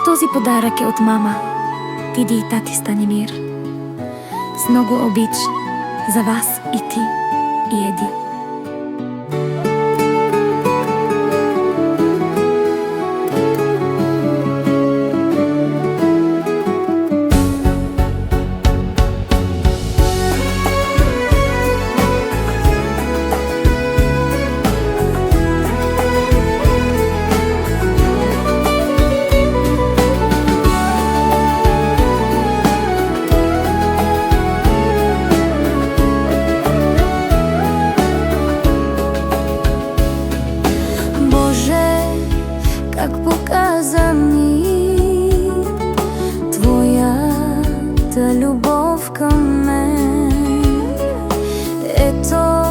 Този подарък е от мама. Види и тати Станимир. С много обич за вас и ти, и Еди. Как показа ми твоята любов към мен. Ето,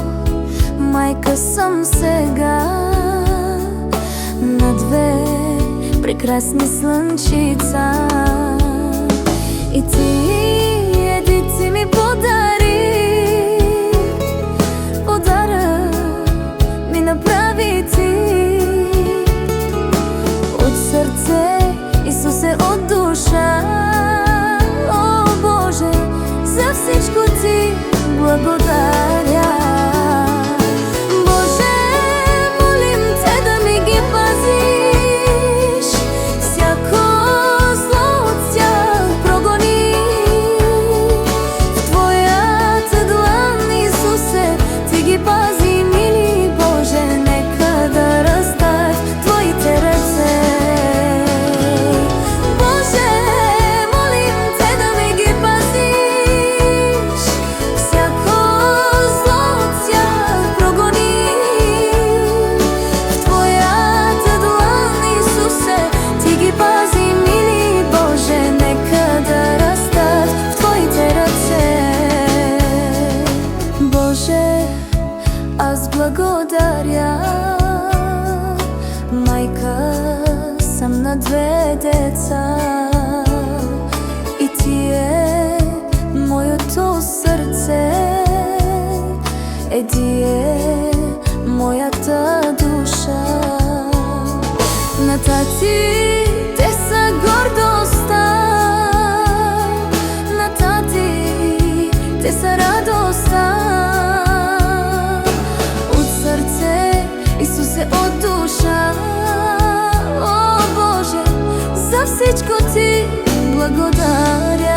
майка съм сега на две прекрасни слънчица. И ти, Еди, ти ми подари подарък, ми направи ти сърце, Исусе, от душа. О, Боже, за всичко ти благодаря. Боже, молим те да ми ги пазиш, всяко зло от тях прогони. В твоята длан, Исусе, ти ги пази, мили Боже, нека да растат твоите ръце. Аз благодаря, майка съм на две деца, и ти е моето сърце, Еди е моята душа. На тати те са гордостта, на тати те са радостта. Исусе, от душа, о Боже, за всичко ти благодаря.